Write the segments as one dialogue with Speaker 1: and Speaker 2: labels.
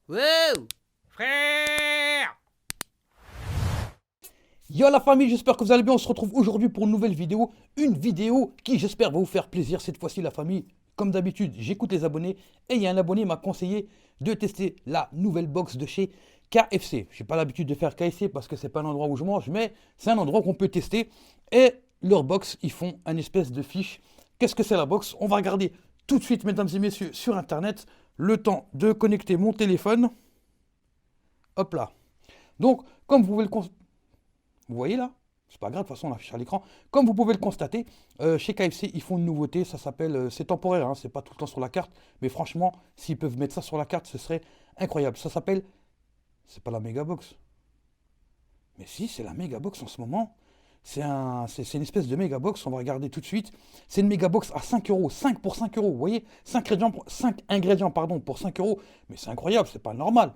Speaker 1: Wow, frère!
Speaker 2: Yo la famille, j'espère que vous allez bien. On se retrouve aujourd'hui pour une nouvelle vidéo. Une vidéo qui, j'espère, va vous faire plaisir cette fois-ci, la famille. Comme d'habitude, j'écoute les abonnés. Et il y a un abonné qui m'a conseillé de tester la nouvelle box de chez KFC. Je n'ai pas l'habitude de faire KFC parce que c'est pas un endroit où je mange, mais c'est un endroit qu'on peut tester. Et leur box, ils font un espèce de fiche. Qu'est-ce que c'est la box? On va regarder tout de suite, mesdames et messieurs, sur Internet. Le temps de connecter mon téléphone. Hop là. Donc, comme vous pouvez le constater, vous voyez là? C'est pas grave, de toute façon, on affiche à l'écran. Comme vous pouvez le constater, chez KFC, ils font une nouveauté, ça s'appelle, c'est temporaire, hein, c'est pas tout le temps sur la carte, mais franchement, s'ils peuvent mettre ça sur la carte, ce serait incroyable. Ça s'appelle, c'est pas la Megabox. Mais si, c'est la Megabox en ce moment. C'est une espèce de Megabox, on va regarder tout de suite. C'est une Megabox à 5 euros, 5 pour 5 euros, vous voyez? 5 ingrédients pardon, pour 5 euros. Mais c'est incroyable, c'est pas normal.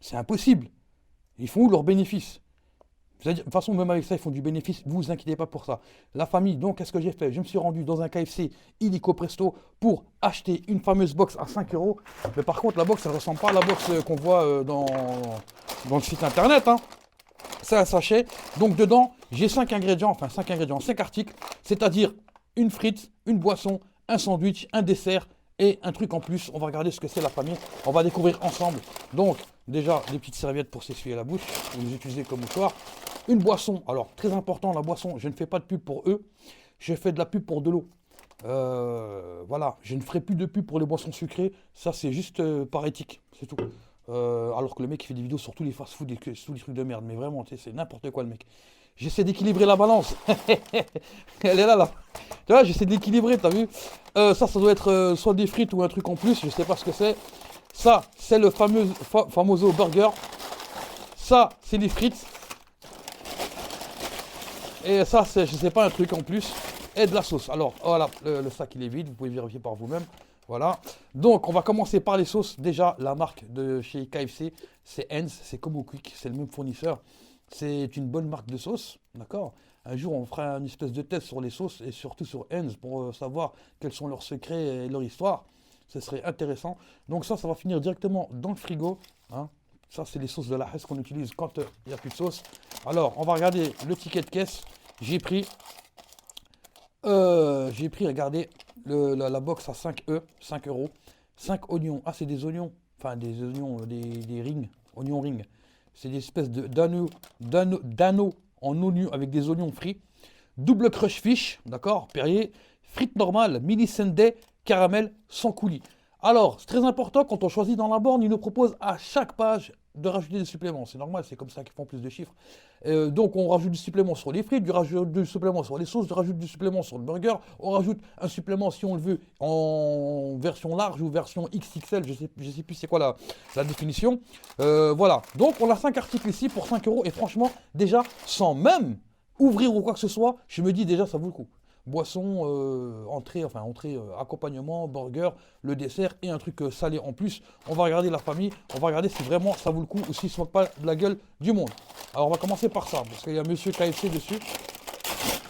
Speaker 2: C'est impossible. Ils font où leurs bénéfices? De toute façon, même avec ça, ils font du bénéfice. Vous vous inquiétez pas pour ça. La famille, donc, qu'est-ce que j'ai fait? Je me suis rendu dans un KFC illico presto pour acheter une fameuse box à 5 euros. Mais par contre, la box, elle ne ressemble pas à la box qu'on voit dans le site internet, hein. C'est un sachet. Donc, dedans, j'ai 5 ingrédients, enfin 5 ingrédients, 5 articles. C'est-à-dire une frite, une boisson, un sandwich, un dessert et un truc en plus. On va regarder ce que c'est la famille. On va découvrir ensemble. Donc, déjà, des petites serviettes pour s'essuyer la bouche. Vous les utilisez comme mouchoir. Une boisson, alors très important la boisson, je ne fais pas de pub pour eux, je fais de la pub pour de l'eau. Voilà, je ne ferai plus de pub pour les boissons sucrées, ça c'est juste par éthique, c'est tout. Alors que le mec il fait des vidéos sur tous les fast-food et tous les trucs de merde, mais vraiment, c'est n'importe quoi le mec. J'essaie d'équilibrer la balance. Elle est là, là. Tu vois, j'essaie d'équilibrer, t'as vu? Ça doit être soit des frites ou un truc en plus, je sais pas ce que c'est. Ça, c'est le famoso burger. Ça, c'est les frites. Et ça, c'est, je sais pas, un truc en plus. Et de la sauce. Alors, voilà, le sac, il est vide. Vous pouvez vérifier par vous-même. Voilà. Donc, on va commencer par les sauces. Déjà, la marque de chez KFC, c'est Heinz. C'est comme au Quick. C'est le même fournisseur. C'est une bonne marque de sauce. D'accord? Un jour, on fera une espèce de test sur les sauces et surtout sur Heinz pour savoir quels sont leurs secrets et leur histoire. Ce serait intéressant. Donc, ça va finir directement dans le frigo. Hein. Ça, c'est les sauces de la Hesse qu'on utilise quand il n'y a plus de sauce. Alors, on va regarder le ticket de caisse. J'ai pris, regardez, la box à 5 euros. 5 oignons. Ah, c'est des oignons. Enfin, des oignons, des rings. Oignons rings. C'est des espèces d'anneaux en oignon avec des oignons frits. Double crush fish, d'accord, Perrier. Frites normales, mini sundae, caramel, sans coulis. Alors, c'est très important, quand on choisit dans la borne, ils nous proposent à chaque page de rajouter des suppléments. C'est normal, c'est comme ça qu'ils font plus de chiffres. Donc, on rajoute du supplément sur les frites, du supplément sur les sauces, on rajoute du supplément sur le burger, on rajoute un supplément, si on le veut, en version large ou version XXL, je sais plus c'est quoi la définition. Voilà, donc on a 5 articles ici pour 5 euros, et franchement, déjà, sans même ouvrir ou quoi que ce soit, je me dis déjà, ça vaut le coup. Boisson, entrée, accompagnement, burger, le dessert et un truc salé en plus. On va regarder la famille, on va regarder si vraiment ça vaut le coup ou s'ils ne se moquent pas de la gueule du monde. Alors on va commencer par ça, parce qu'il y a monsieur KFC dessus.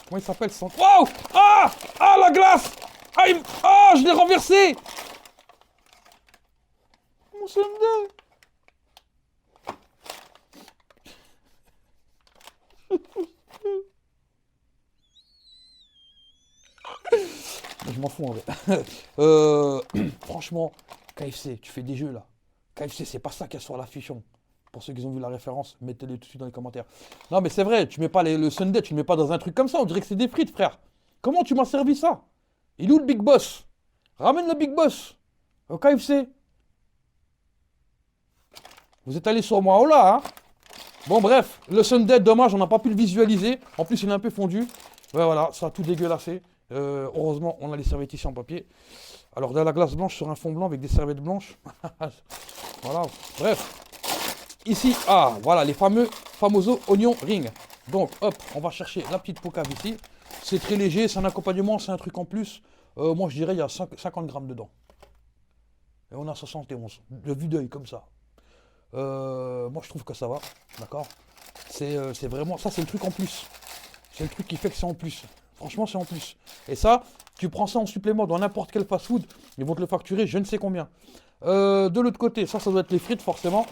Speaker 2: Comment il s'appelle ça? Wow! Ah! Ah, la glace! Ah, ah, je l'ai renversé! Mon sundae! Je m'en fous en vrai. Franchement, KFC, tu fais des jeux là. KFC, c'est pas ça qu'il y a sur l'affichon. Pour ceux qui ont vu la référence, mettez-le tout de suite dans les commentaires. Non, mais c'est vrai, tu mets pas le Sunday, tu le mets pas dans un truc comme ça. On dirait que c'est des frites, frère. Comment tu m'as servi ça? Il est où le Big Boss? Ramène le Big Boss au KFC. Vous êtes allé sur moi, oh là, hein? Bon, bref, le Sunday, dommage, on n'a pas pu le visualiser. En plus, il est un peu fondu. Ouais, voilà, ça a tout dégueulassé. Heureusement, on a les serviettes ici en papier. Alors, de la glace blanche sur un fond blanc avec des serviettes blanches. Voilà, bref. Ici, ah, voilà, les famosos oignons ring. Donc, hop, on va chercher la petite pocave ici. C'est très léger, c'est un accompagnement, c'est un truc en plus. Moi, je dirais, il y a 50 grammes dedans. Et on a 71, de vue d'œil, comme ça. Moi, je trouve que ça va, d'accord. C'est vraiment, ça, c'est le truc en plus. C'est le truc qui fait que c'est en plus. Franchement, c'est en plus. Et ça, Tu prends ça en supplément dans n'importe quel fast-food, ils vont te le facturer je ne sais combien. De l'autre côté, ça doit être les frites forcément.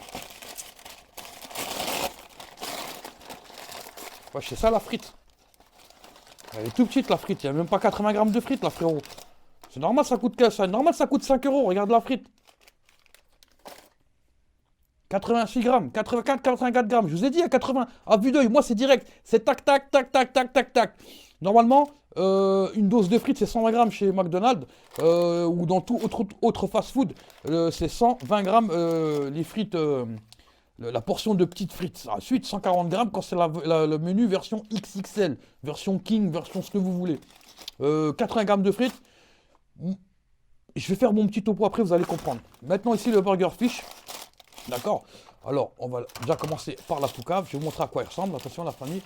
Speaker 2: Ouais, c'est ça la frite. Elle est tout petite la frite, il n'y a même pas 80 grammes de frites là frérot. C'est normal ça coûte ça. Normal ça coûte 5 euros, regarde la frite. 86 grammes, 84, 84 grammes, je vous ai dit à 80, à vue d'œil, moi c'est direct, c'est tac tac tac tac tac tac tac. Normalement, une dose de frites c'est 120 grammes chez McDonald's ou dans tout autre fast-food, c'est 120 grammes les frites, la portion de petites frites. Ensuite 140 grammes quand c'est le menu version XXL, version King, version ce que vous voulez. 80 grammes de frites. Je vais faire mon petit topo après, vous allez comprendre. Maintenant ici le burger fish. D'accord. Alors, on va déjà commencer par la poucave. Je vais vous montrer à quoi il ressemble. Attention la famille.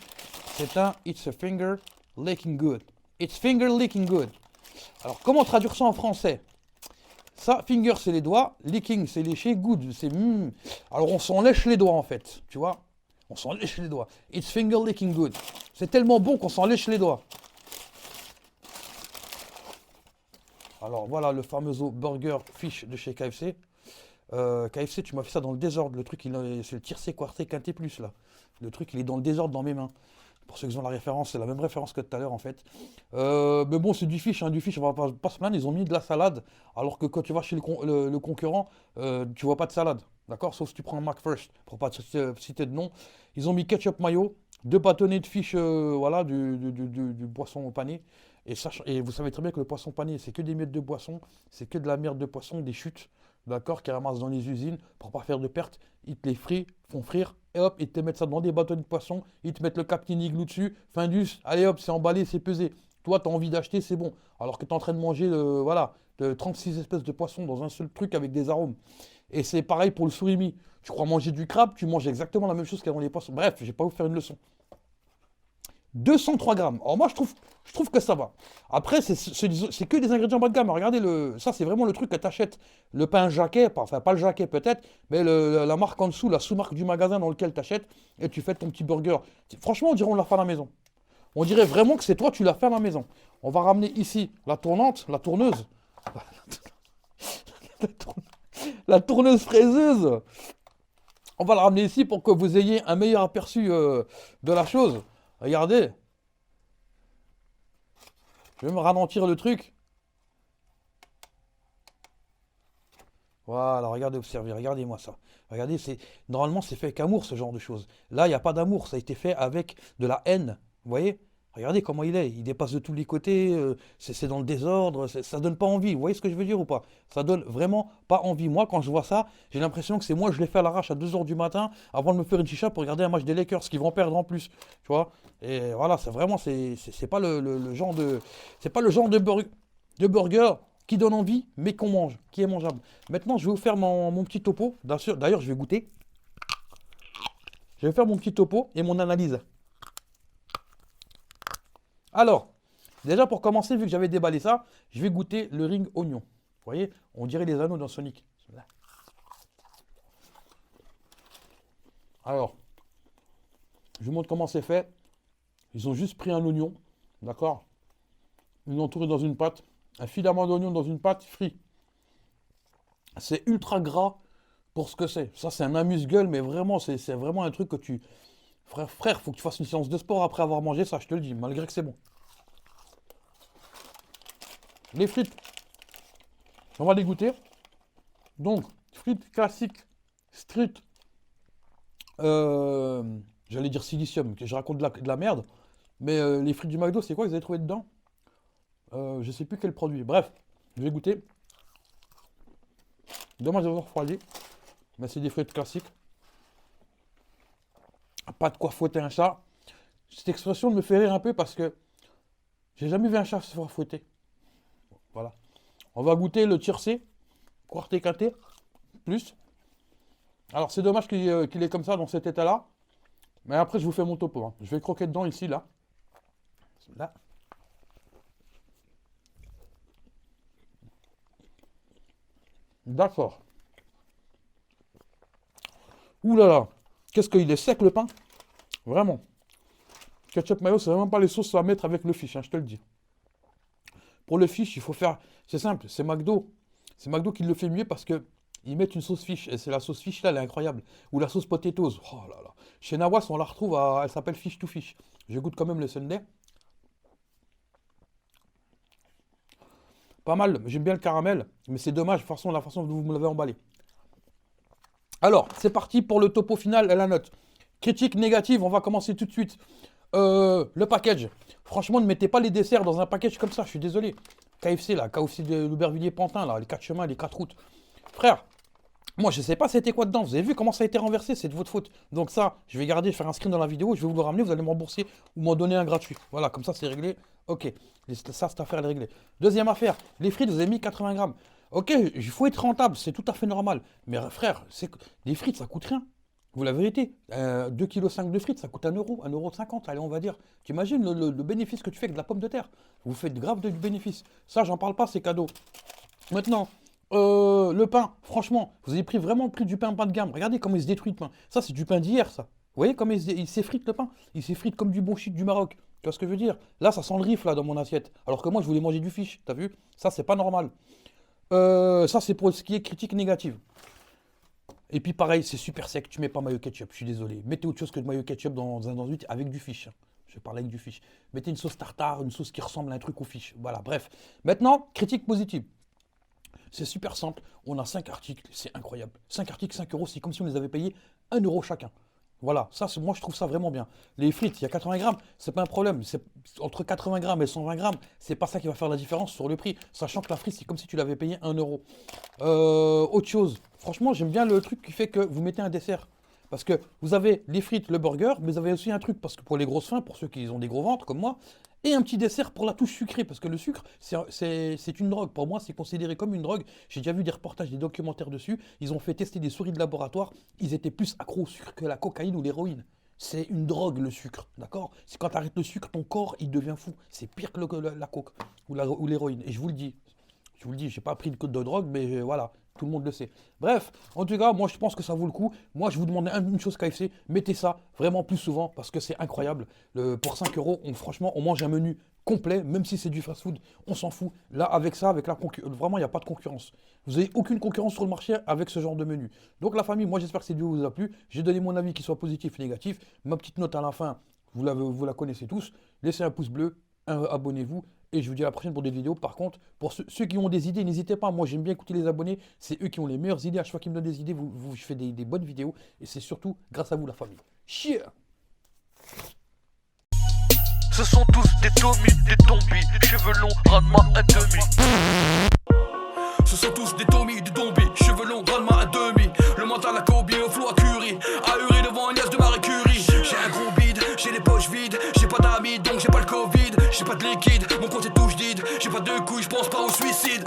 Speaker 2: C'est un It's a finger licking good. It's finger licking good. Alors, comment traduire ça en français? Ça, finger, c'est les doigts. Licking, c'est lécher. Good, c'est... Alors, on s'en lèche les doigts, en fait. Tu vois? On s'en lèche les doigts. It's finger licking good. C'est tellement bon qu'on s'en lèche les doigts. Alors, voilà le fameux burger fish de chez KFC. KFC, tu m'as fait ça dans le désordre. Le truc, c'est le tiercé quarté quinté plus là. Le truc, il est dans le désordre dans mes mains. Pour ceux qui ont la référence, c'est la même référence que tout à l'heure en fait. Mais bon, c'est du fish, hein, du fish, on va pas se plaindre. Ils ont mis de la salade, alors que quand tu vas chez le concurrent, tu vois pas de salade. D'accord? Sauf si tu prends un McFirst, pour pas te citer de nom. Ils ont mis ketchup mayo, 2 bâtonnets de fish, voilà, du poisson au panier. Et vous savez très bien que le poisson pané, c'est que des miettes de poisson, c'est que de la merde de poisson, des chutes, d'accord, qui ramassent dans les usines pour pas faire de pertes. Ils te les font frire, et hop, ils te mettent ça dans des bâtonnets de poisson, ils te mettent le Captain Igloo dessus, Findus, allez hop, c'est emballé, c'est pesé. Toi, tu as envie d'acheter, c'est bon. Alors que tu es en train de manger, voilà, de 36 espèces de poissons dans un seul truc avec des arômes. Et c'est pareil pour le surimi. Tu crois manger du crabe, tu manges exactement la même chose qu'avant les poissons. Bref, je vais pas vous faire une leçon. 203 grammes. Alors moi, je trouve que ça va. Après, c'est que des ingrédients bas de gamme. Regardez, ça, c'est vraiment le truc que tu achètes. Le pain Jacquet, enfin pas le Jacquet peut-être, mais la marque en dessous, la sous-marque du magasin dans lequel tu achètes, et tu fais ton petit burger. Franchement, on dirait on l'a fait à la maison. On dirait vraiment que c'est toi, tu l'as fait à la maison. On va ramener ici la tourneuse. La tourneuse fraiseuse. On va la ramener ici pour que vous ayez un meilleur aperçu de la chose. Regardez. Je vais me ralentir le truc. Voilà, regardez, observez, regardez-moi ça. Regardez, normalement c'est fait avec amour ce genre de choses. Là, il n'y a pas d'amour, ça a été fait avec de la haine. Vous voyez? Regardez comment il est, il dépasse de tous les côtés, c'est dans le désordre, ça donne pas envie. Vous voyez ce que je veux dire ou pas? Ça donne vraiment pas envie. Moi, quand je vois ça, j'ai l'impression que c'est moi, je l'ai fait à l'arrache à 2 h du matin avant de me faire une chicha pour regarder un match des Lakers qui vont perdre en plus. Tu vois? Et voilà, c'est vraiment, c'est pas le genre de. C'est pas le genre de burger qui donne envie, mais qu'on mange, qui est mangeable. Maintenant, je vais vous faire mon petit topo. D'ailleurs, je vais goûter. Je vais faire mon petit topo et mon analyse. Alors, déjà pour commencer, vu que j'avais déballé ça, je vais goûter le ring oignon. Vous voyez, on dirait les anneaux dans Sonic. Alors, je vous montre comment c'est fait. Ils ont juste pris un oignon, d'accord? Ils l'ont entouré dans une pâte. Un filament d'oignon dans une pâte frit. C'est ultra gras pour ce que c'est. Ça, c'est un amuse-gueule, mais vraiment, c'est vraiment un truc que tu... Frère, faut que tu fasses une séance de sport après avoir mangé ça, je te le dis, malgré que c'est bon. Les frites, on va les goûter. Donc, frites classiques, street, j'allais dire silicium, que je raconte de la merde, mais les frites du McDo, c'est quoi que vous avez trouvé dedans? Je sais plus quel produit. Bref, je vais goûter. Dommage d'avoir refroidi, mais c'est des frites classiques. Pas de quoi fouetter un chat. Cette expression me fait rire un peu parce que j'ai jamais vu un chat se faire fouetter. Voilà. On va goûter le tiercé, quarté quinté, plus. Alors c'est dommage qu'il est comme ça dans cet état-là. Mais après je vous fais mon topo. Hein. Je vais croquer dedans ici, là. Là. D'accord. Ouh là là. Qu'est-ce qu'il est sec le pain? Vraiment. Ketchup mayo, c'est vraiment pas les sauces à mettre avec le fish, hein, je te le dis. Pour le fish, il faut faire... C'est simple, c'est McDo. C'est McDo qui le fait mieux parce que ils mettent une sauce fish. Et c'est la sauce fish là, elle est incroyable. Ou la sauce potatoes. Oh là là. Chez Nawas, on la retrouve, elle s'appelle Fish to Fish. Je goûte quand même le Sunday. Pas mal, j'aime bien le caramel, mais c'est dommage, la façon dont vous me l'avez emballé. Alors, c'est parti pour le topo final et la note. Critique négative, on va commencer tout de suite. Le package. Franchement, ne mettez pas les desserts dans un package comme ça, je suis désolé. KFC là, KFC de l'Aubervilliers-Pantin là, les 4 chemins, les 4 routes. Frère, moi je sais pas c'était quoi dedans, vous avez vu comment ça a été renversé, c'est de votre faute. Donc ça, je vais garder, faire un screen dans la vidéo, je vais vous le ramener, vous allez me rembourser ou m'en donner un gratuit. Voilà, comme ça c'est réglé. Ok, ça cette affaire elle est réglée. Deuxième affaire, les frites, vous avez mis 80 grammes. Ok, il faut être rentable, c'est tout à fait normal. Mais frère, les frites ça coûte rien. Vous la vérité, 2,5 kg de frites, ça coûte 1 euro, 1,50 €, allez, on va dire. Tu imagines le bénéfice que tu fais avec de la pomme de terre. Vous faites grave du bénéfice. Ça, j'en parle pas, c'est cadeau. Maintenant, le pain, franchement, vous avez vraiment pris du pain bas de gamme. Regardez comment il se détruit le pain. Ça, c'est du pain d'hier, ça. Vous voyez comment il s'effrite le pain? Il s'effrite comme du bon shit du Maroc. Tu vois ce que je veux dire? Là, ça sent le rifle là, dans mon assiette. Alors que moi, je voulais manger du fish, t'as vu? Ça, c'est pas normal. Ça, c'est pour ce qui est critique négative. Et puis pareil, c'est super sec, tu mets pas mayo ketchup, je suis désolé. Mettez autre chose que de mayo ketchup dans un sandwich avec du fish. Je parle avec du fish. Mettez une sauce tartare, une sauce qui ressemble à un truc au fish. Voilà, bref. Maintenant, critique positive. C'est super simple, on a 5 articles, c'est incroyable. 5 articles, 5 euros, c'est comme si on les avait payés 1 euro chacun. Voilà, ça, moi je trouve ça vraiment bien. Les frites, il y a 80 grammes, c'est pas un problème. Entre 80 grammes et 120 grammes, c'est pas ça qui va faire la différence sur le prix. Sachant que la frite, c'est comme si tu l'avais payé 1 euro. Autre chose, franchement, j'aime bien le truc qui fait que vous mettez un dessert. Parce que vous avez les frites, le burger, mais vous avez aussi un truc, parce que pour les grosses faims, pour ceux qui ont des gros ventres comme moi, et un petit dessert pour la touche sucrée, parce que le sucre, c'est une drogue. Pour moi, c'est considéré comme une drogue. J'ai déjà vu des reportages, des documentaires dessus. Ils ont fait tester des souris de laboratoire. Ils étaient plus accros au sucre que la cocaïne ou l'héroïne. C'est une drogue, le sucre, d'accord? C'est quand tu arrêtes le sucre, ton corps, il devient fou. C'est pire que la coke ou l'héroïne. Et je vous le dis, j'ai pas pris de code de drogue, mais voilà, tout le monde le sait. Bref, en tout cas, moi je pense que ça vaut le coup. Moi je vous demande une chose KFC, mettez ça vraiment plus souvent parce que c'est incroyable. Pour 5 euros, franchement, on mange un menu complet, même si c'est du fast-food, on s'en fout. Là, avec ça, avec la concurrence, vraiment, il n'y a pas de concurrence. Vous n'avez aucune concurrence sur le marché avec ce genre de menu. Donc la famille, moi j'espère que cette vidéo vous a plu. J'ai donné mon avis, qu'il soit positif ou négatif. Ma petite note à la fin, vous la connaissez tous. Laissez un pouce bleu, abonnez-vous. Et je vous dis à la prochaine pour des vidéos. Par contre, pour ceux qui ont des idées, n'hésitez pas. Moi, j'aime bien écouter les abonnés. C'est eux qui ont les meilleures idées. À chaque fois qu'ils me donnent des idées, je fais des bonnes vidéos. Et c'est surtout grâce à vous, la famille. Cheers!
Speaker 3: Ce sont tous des Tommy, des Tombi, cheveux longs, rends-moi un demi. Ce sont tous des Tommy, des Tombi, cheveux longs, rends-moi un demi. Le mental à Kobe, au flou à Curie, ahuri devant une liasse de Marie Curie. J'ai un gros bide, j'ai les poches vides, j'ai pas d'amis donc j'ai pas le Covid. J'ai pas de liquide, mon compte est touche vide, j'ai pas de couilles, je pense pas au suicide.